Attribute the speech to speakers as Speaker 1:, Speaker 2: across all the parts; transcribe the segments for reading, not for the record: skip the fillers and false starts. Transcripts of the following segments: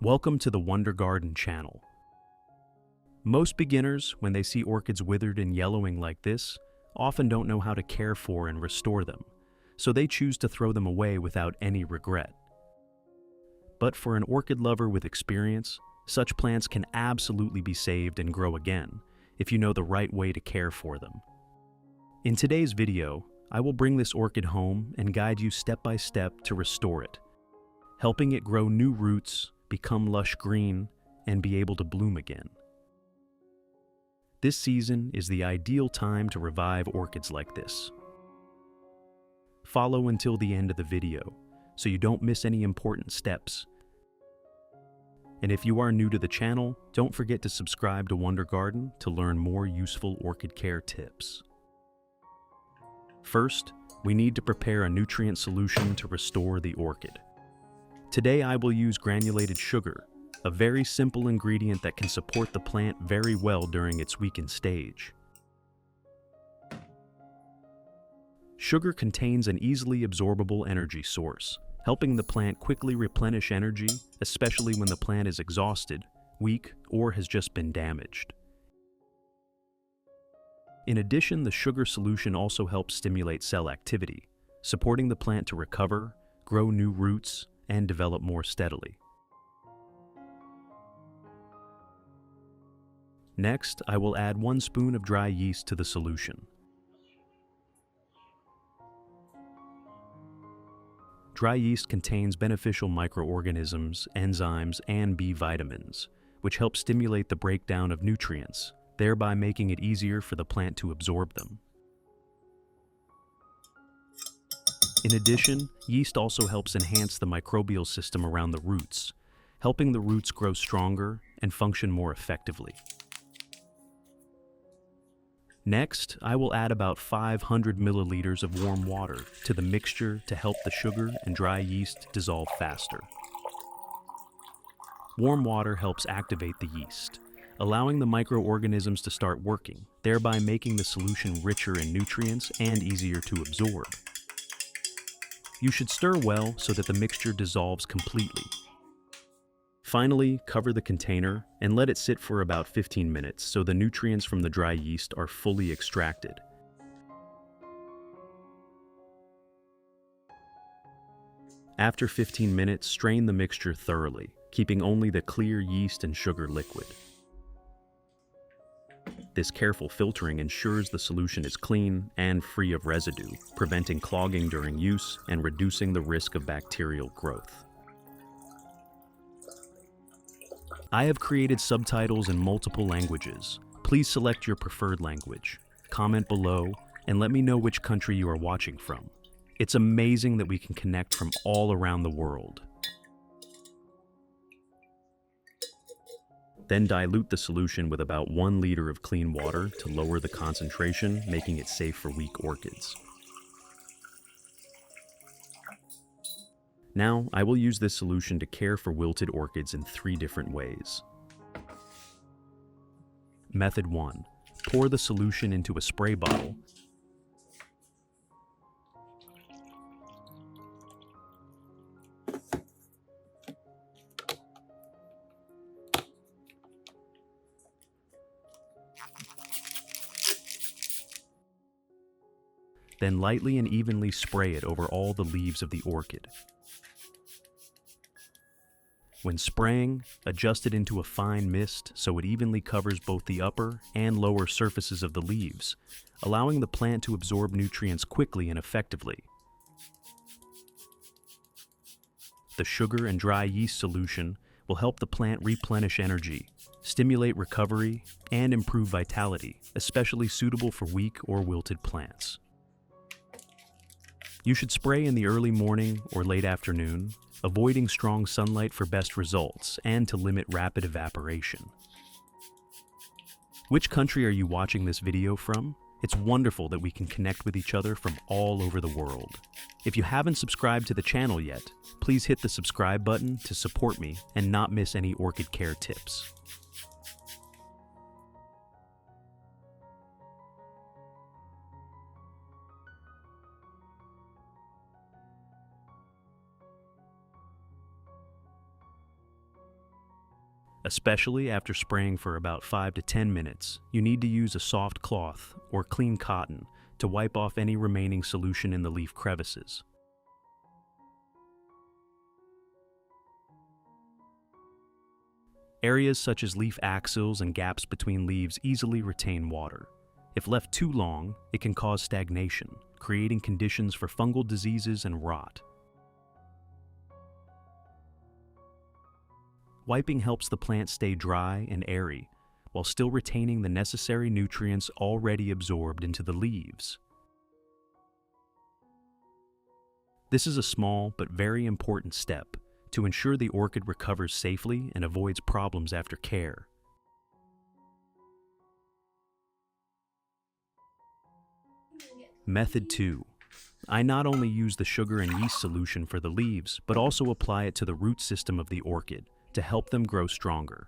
Speaker 1: Welcome to the Wonder Garden channel. Most beginners, when they see orchids withered and yellowing like this, often don't know how to care for and restore them, so they choose to throw them away without any regret. But for an orchid lover with experience, such plants can absolutely be saved and grow again if you know the right way to care for them. In today's video, I will bring this orchid home and guide you step by step to restore it, helping it grow new roots, become lush green, and be able to bloom again. This season is the ideal time to revive orchids like this. Follow until the end of the video so you don't miss any important steps. And if you are new to the channel, don't forget to subscribe to Wonder Garden to learn more useful orchid care tips. First, we need to prepare a nutrient solution to restore the orchid. Today I will use granulated sugar, a very simple ingredient that can support the plant very well during its weakened stage. Sugar contains an easily absorbable energy source, helping the plant quickly replenish energy, especially when the plant is exhausted, weak, or has just been damaged. In addition, the sugar solution also helps stimulate cell activity, supporting the plant to recover, grow new roots, and develop more steadily. Next, I will add 1 spoon of dry yeast to the solution. Dry yeast contains beneficial microorganisms, enzymes, and B vitamins, which help stimulate the breakdown of nutrients, thereby making it easier for the plant to absorb them. In addition, yeast also helps enhance the microbial system around the roots, helping the roots grow stronger and function more effectively. Next, I will add about 500 milliliters of warm water to the mixture to help the sugar and dry yeast dissolve faster. Warm water helps activate the yeast, allowing the microorganisms to start working, thereby making the solution richer in nutrients and easier to absorb. You should stir well so that the mixture dissolves completely. Finally, cover the container and let it sit for about 15 minutes so the nutrients from the dry yeast are fully extracted. After 15 minutes, strain the mixture thoroughly, keeping only the clear yeast and sugar liquid. This careful filtering ensures the solution is clean and free of residue, preventing clogging during use and reducing the risk of bacterial growth. I have created subtitles in multiple languages. Please select your preferred language, comment below, and let me know which country you are watching from. It's amazing that we can connect from all around the world. Then dilute the solution with about 1 liter of clean water to lower the concentration, making it safe for weak orchids. Now, I will use this solution to care for wilted orchids in 3 different ways. Method 1. Pour the solution into a spray bottle. Then lightly and evenly spray it over all the leaves of the orchid. When spraying, adjust it into a fine mist so it evenly covers both the upper and lower surfaces of the leaves, allowing the plant to absorb nutrients quickly and effectively. The sugar and dry yeast solution will help the plant replenish energy, stimulate recovery, and improve vitality, especially suitable for weak or wilted plants. You should spray in the early morning or late afternoon, avoiding strong sunlight for best results and to limit rapid evaporation. Which country are you watching this video from? It's wonderful that we can connect with each other from all over the world. If you haven't subscribed to the channel yet, please hit the subscribe button to support me and not miss any orchid care tips. Especially after spraying for about 5 to 10 minutes, you need to use a soft cloth or clean cotton to wipe off any remaining solution in the leaf crevices. Areas such as leaf axils and gaps between leaves easily retain water. If left too long, it can cause stagnation, creating conditions for fungal diseases and rot. Wiping helps the plant stay dry and airy, while still retaining the necessary nutrients already absorbed into the leaves. This is a small but very important step to ensure the orchid recovers safely and avoids problems after care. Method 2. I not only use the sugar and yeast solution for the leaves, but also apply it to the root system of the orchid to help them grow stronger.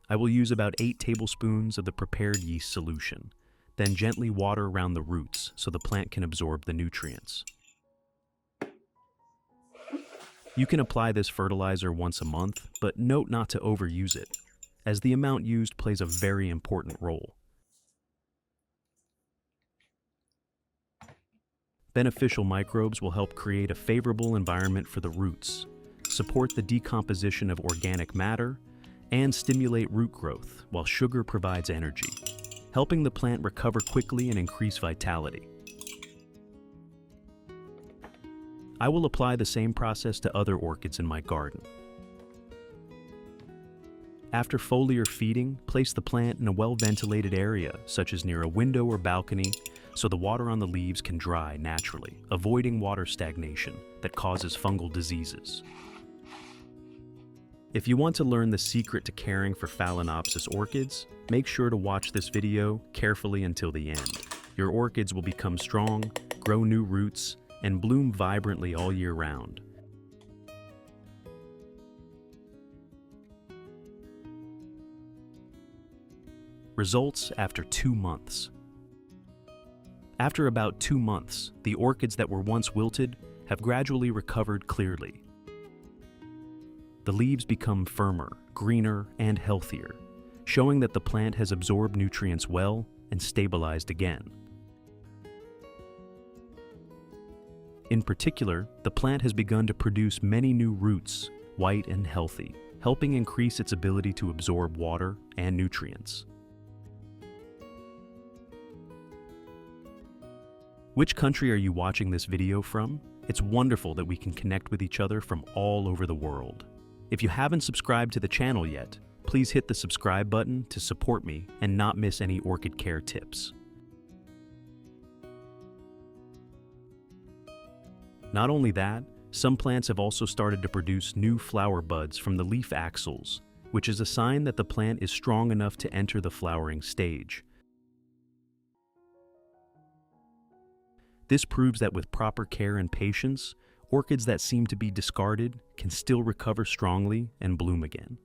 Speaker 1: I will use about 8 tablespoons of the prepared yeast solution, then gently water around the roots so the plant can absorb the nutrients. You can apply this fertilizer once a month, but note not to overuse it, as the amount used plays a very important role. Beneficial microbes will help create a favorable environment for the roots, support the decomposition of organic matter, and stimulate root growth, while sugar provides energy, helping the plant recover quickly and increase vitality. I will apply the same process to other orchids in my garden. After foliar feeding, place the plant in a well-ventilated area, such as near a window or balcony, so the water on the leaves can dry naturally, avoiding water stagnation that causes fungal diseases. If you want to learn the secret to caring for phalaenopsis orchids, make sure to watch this video carefully until the end. Your orchids will become strong, grow new roots, and bloom vibrantly all year round. Results after 2 months. After about 2 months, the orchids that were once wilted have gradually recovered clearly. The leaves become firmer, greener, and healthier, showing that the plant has absorbed nutrients well and stabilized again. In particular, the plant has begun to produce many new roots, white and healthy, helping increase its ability to absorb water and nutrients. Which country are you watching this video from? It's wonderful that we can connect with each other from all over the world. If you haven't subscribed to the channel yet, please hit the subscribe button to support me and not miss any orchid care tips. Not only that, some plants have also started to produce new flower buds from the leaf axils, which is a sign that the plant is strong enough to enter the flowering stage. This proves that with proper care and patience, orchids that seem to be discarded can still recover strongly and bloom again.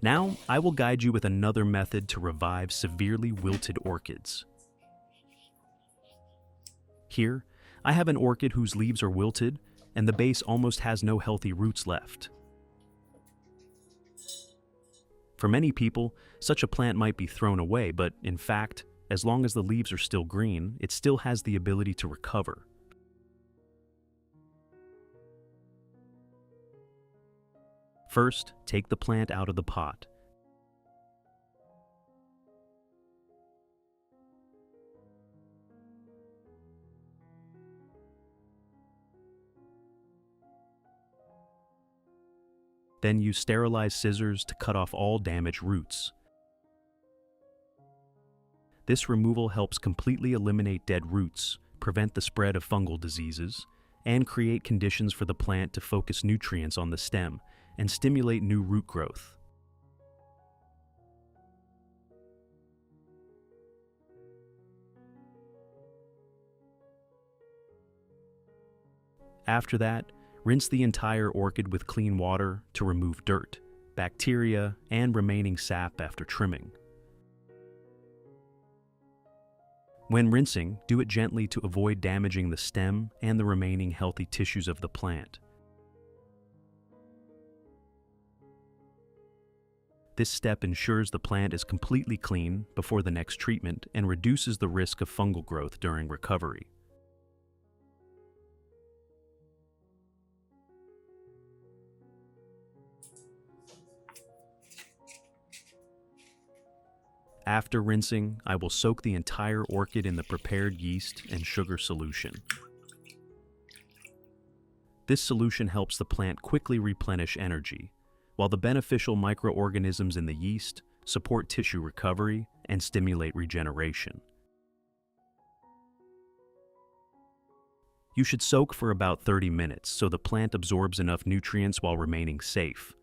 Speaker 1: Now, I will guide you with another method to revive severely wilted orchids. Here, I have an orchid whose leaves are wilted and the base almost has no healthy roots left. For many people, such a plant might be thrown away, but in fact, as long as the leaves are still green, it still has the ability to recover. First, take the plant out of the pot. Then use sterilized scissors to cut off all damaged roots. This removal helps completely eliminate dead roots, prevent the spread of fungal diseases, and create conditions for the plant to focus nutrients on the stem and stimulate new root growth. After that, rinse the entire orchid with clean water to remove dirt, bacteria, and remaining sap after trimming. When rinsing, do it gently to avoid damaging the stem and the remaining healthy tissues of the plant. This step ensures the plant is completely clean before the next treatment and reduces the risk of fungal growth during recovery. After rinsing, I will soak the entire orchid in the prepared yeast and sugar solution. This solution helps the plant quickly replenish energy, while the beneficial microorganisms in the yeast support tissue recovery and stimulate regeneration. You should soak for about 30 minutes so the plant absorbs enough nutrients while remaining safe.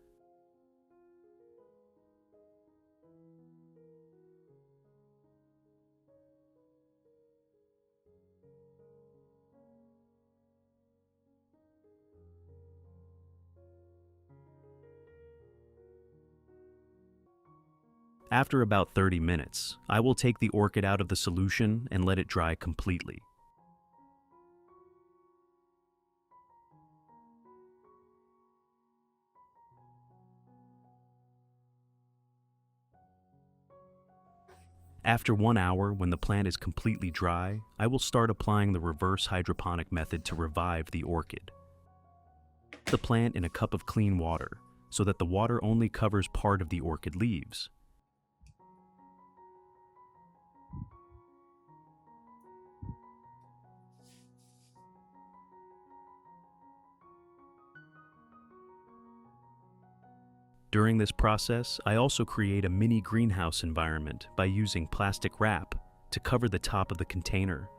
Speaker 1: After about 30 minutes, I will take the orchid out of the solution and let it dry completely. After 1 hour, when the plant is completely dry, I will start applying the reverse hydroponic method to revive the orchid. Put the plant in a cup of clean water so that the water only covers part of the orchid leaves. During this process, I also create a mini greenhouse environment by using plastic wrap to cover the top of the container.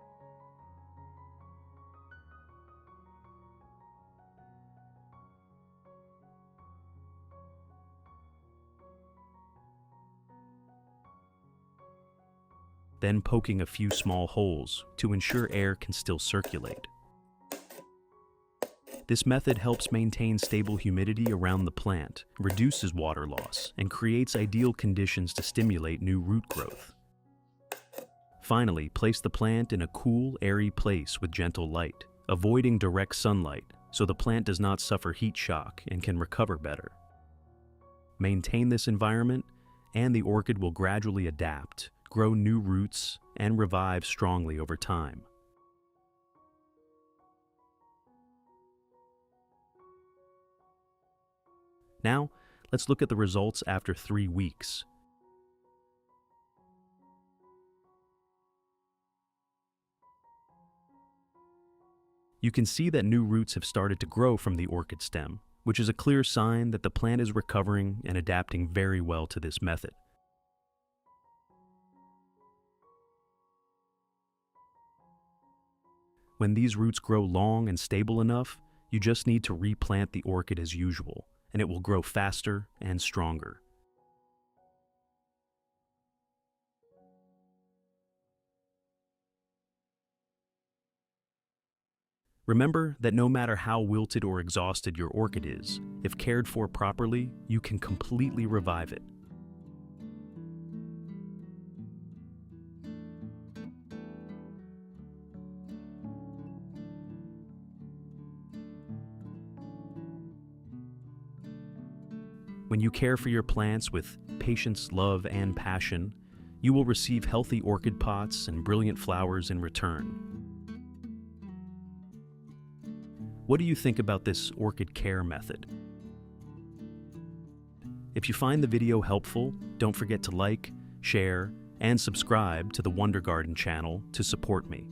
Speaker 1: Then poking a few small holes to ensure air can still circulate. This method helps maintain stable humidity around the plant, reduces water loss, and creates ideal conditions to stimulate new root growth. Finally, place the plant in a cool, airy place with gentle light, avoiding direct sunlight so the plant does not suffer heat shock and can recover better. Maintain this environment, and the orchid will gradually adapt, grow new roots, and revive strongly over time. Now, let's look at the results after 3 weeks. You can see that new roots have started to grow from the orchid stem, which is a clear sign that the plant is recovering and adapting very well to this method. When these roots grow long and stable enough, you just need to replant the orchid as usual, and it will grow faster and stronger. Remember that no matter how wilted or exhausted your orchid is, if cared for properly, you can completely revive it. When you care for your plants with patience, love, and passion, you will receive healthy orchid pots and brilliant flowers in return. What do you think about this orchid care method? If you find the video helpful, don't forget to like, share, and subscribe to the Wonder Garden channel to support me.